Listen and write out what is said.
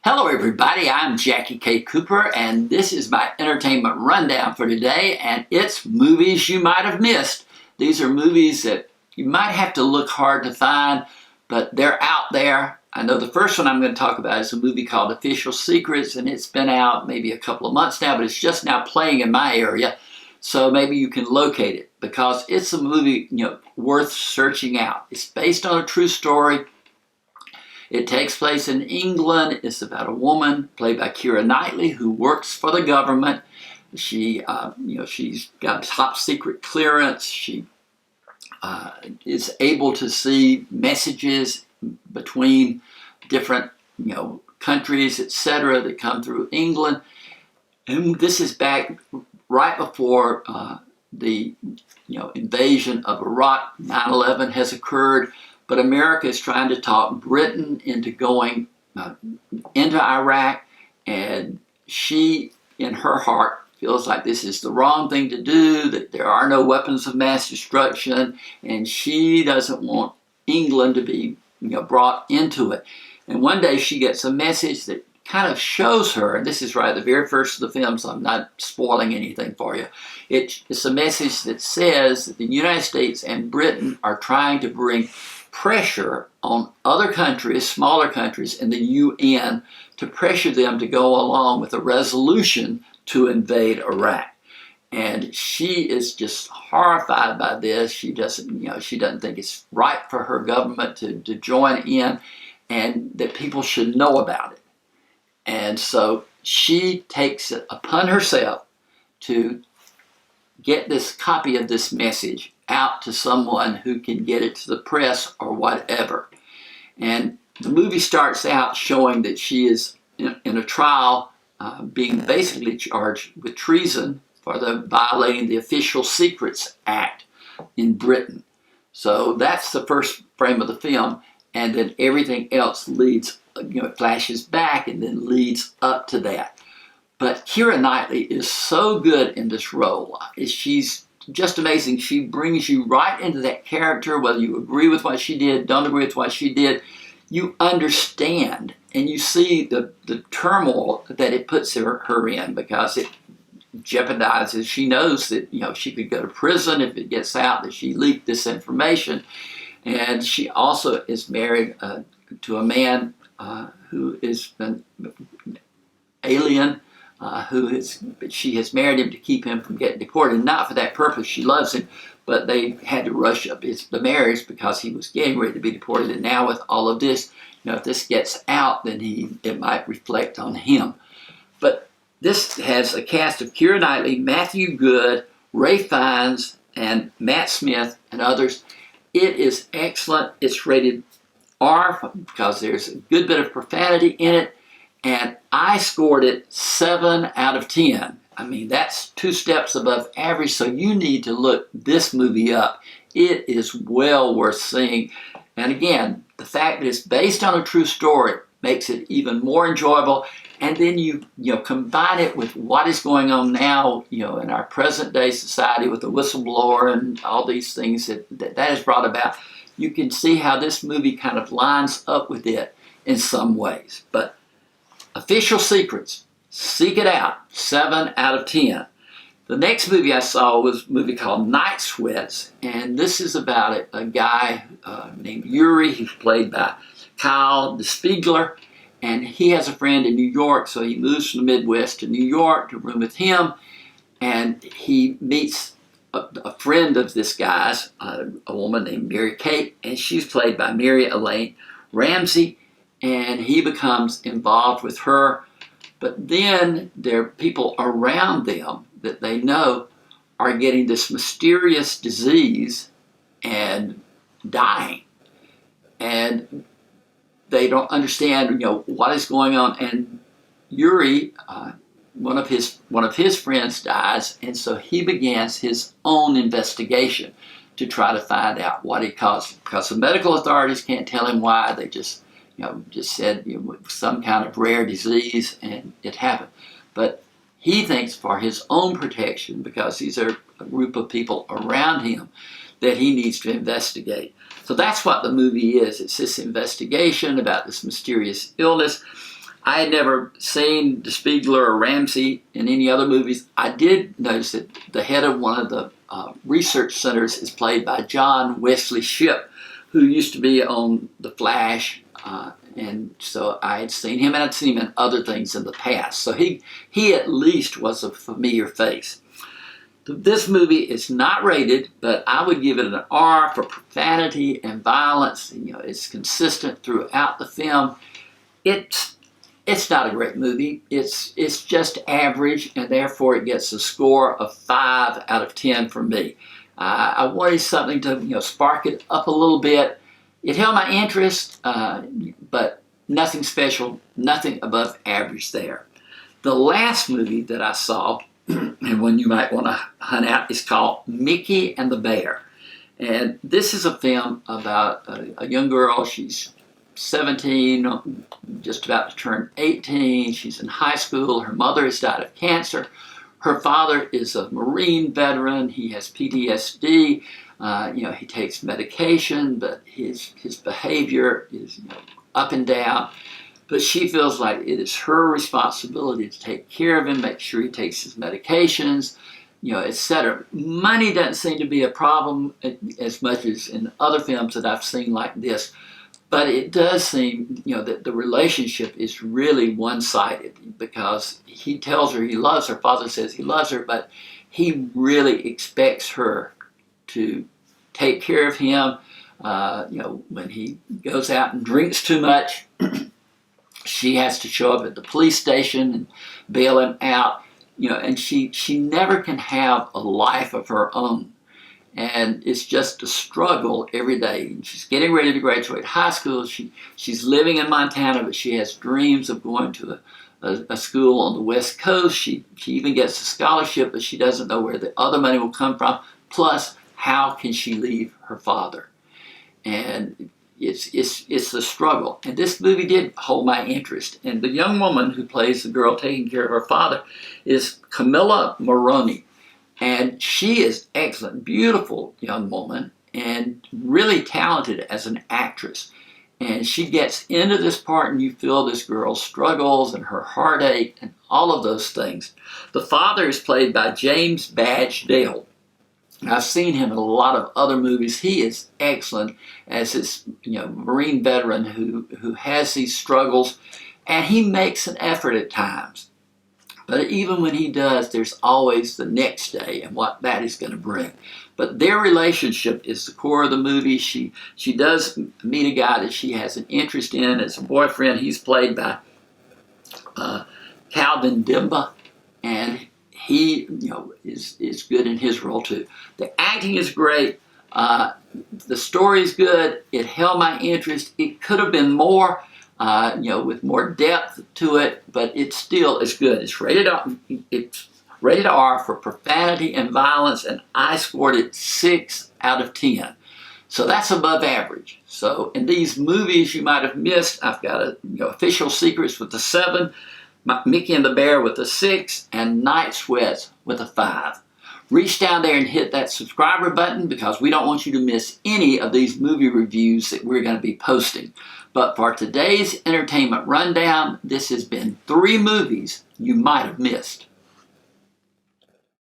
Hello everybody, I'm JackieKCooper and this is my entertainment rundown for today, and it's movies you might have missed. These are movies that you might have to look hard to find, but they're out there. I know the first one I'm going to talk about is a movie called Official Secrets, and it's been out maybe a couple of months now, but it's just now playing in my area, so maybe you can locate it because it's a movie worth searching out. It's based on a true story. It takes place in England. It's about a woman played by Keira Knightley who works for the government. She's got top secret clearance. She is able to see messages between different, countries, etc., that come through England. And this is back right before the, invasion of Iraq. 9/11 has occurred. But America is trying to talk Britain into going into Iraq, and she, in her heart, feels like this is the wrong thing to do, that there are no weapons of mass destruction, and she doesn't want England to be brought into it. And one day she gets a message that kind of shows her, and this is right at the very first of the film, so I'm not spoiling anything for you. It's a message that says that the United States and Britain are trying to bring pressure on other countries, smaller countries in the UN, to pressure them to go along with a resolution to invade Iraq. And she is just horrified by this. She doesn't think it's right for her government to join in, and that people should know about it. And so she takes it upon herself to get this copy of this message out to someone who can get it to the press or whatever. And the movie starts out showing that she is in a trial being basically charged with treason for violating the Official Secrets Act in Britain. So that's the first frame of the film, and then everything else flashes back and then leads up to that. But Keira Knightley is so good in this role. She's just amazing. She brings you right into that character, whether you agree with what she did, don't agree with what she did. You understand, and you see the turmoil that it puts her in, because it jeopardizes. She knows that she could go to prison if it gets out that she leaked this information. And she also is married to a man who is an alien. She has married him to keep him from getting deported. Not for that purpose. She loves him, but they had to rush up the marriage because he was getting ready to be deported. And now with all of this, if this gets out, then it might reflect on him. But this has a cast of Keira Knightley, Matthew Good, Ray Fiennes, and Matt Smith, and others. It is excellent. It's rated R because there's a good bit of profanity in it. And I scored it 7 out of 10. I mean, that's 2 steps above average, so you need to look this movie up. It is well worth seeing. And again, the fact that it's based on a true story makes it even more enjoyable. And then you combine it with what is going on now, in our present day society with the whistleblower and all these things that has brought about. You can see how this movie kind of lines up with it in some ways. But Official Secrets, seek it out, 7 out of 10. The next movie I saw was a movie called Night Sweats, and this is about a guy named Yuri. He's played by Kyle DeSpiegler, and he has a friend in New York, so he moves from the Midwest to New York to room with him, and he meets a friend of this guy's, a woman named Mary Kate, and she's played by Mary Elaine Ramsey. And he becomes involved with her. But then there are people around them that they know are getting this mysterious disease and dying. And they don't understand, what is going on. And Yuri, one of his friends dies, and so he begins his own investigation to try to find out what it caused. Because the medical authorities can't tell him why. They just said some kind of rare disease, and it happened. But he thinks for his own protection, because these are a group of people around him, that he needs to investigate. So that's what the movie is. It's this investigation about this mysterious illness. I had never seen Spiegler or Ramsey in any other movies. I did notice that the head of one of the research centers is played by John Wesley Shipp, who used to be on The Flash, and so I had seen him, and I'd seen him in other things in the past. So he at least was a familiar face. This movie is not rated, but I would give it an R for profanity and violence. You know, it's consistent throughout the film. It's not a great movie. It's just average, and therefore it gets a score of 5 out of 10 from me. I wanted something to spark it up a little bit. It held my interest, but nothing special, nothing above average there. The last movie that I saw, and one you might want to hunt out, is called Mickey and the Bear. And this is a film about a young girl. She's 17, just about to turn 18. She's in high school. Her mother has died of cancer. Her father is a Marine veteran. He has PTSD. He takes medication, but his behavior is up and down. But she feels like it is her responsibility to take care of him, make sure he takes his medications, etc. Money doesn't seem to be a problem as much as in other films that I've seen like this. But it does seem, that the relationship is really one-sided, because he tells her he loves her. Father says he loves her, but he really expects her to take care of him. When he goes out and drinks too much, she has to show up at the police station and bail him out. And she never can have a life of her own. And it's just a struggle every day. She's getting ready to graduate high school. She's living in Montana, but she has dreams of going to a school on the West Coast. She even gets a scholarship, but she doesn't know where the other money will come from. Plus, how can she leave her father? And it's a struggle. And this movie did hold my interest. And the young woman who plays the girl taking care of her father is Camilla Moroni. And she is excellent, beautiful young woman, and really talented as an actress. And she gets into this part, and you feel this girl's struggles and her heartache and all of those things. The father is played by James Badge Dale. I've seen him in a lot of other movies. He is excellent as this Marine veteran who has these struggles, and he makes an effort at times. But even when he does, there's always the next day and what that is going to bring. But their relationship is the core of the movie. She does meet a guy that she has an interest in as a boyfriend. He's played by Calvin Dimba, and he is good in his role too. The acting is great. The story is good. It held my interest. It could have been more. With more depth to it, but it still is good. It's rated R for profanity and violence, and I scored it 6 out of 10. So that's above average. So in these movies you might have missed, I've got Official Secrets with a 7, Mickey and the Bear with a 6, and Night Sweats with a 5. Reach down there and hit that subscriber button, because we don't want you to miss any of these movie reviews that we're going to be posting. But for today's entertainment rundown, this has been 3 movies you might have missed.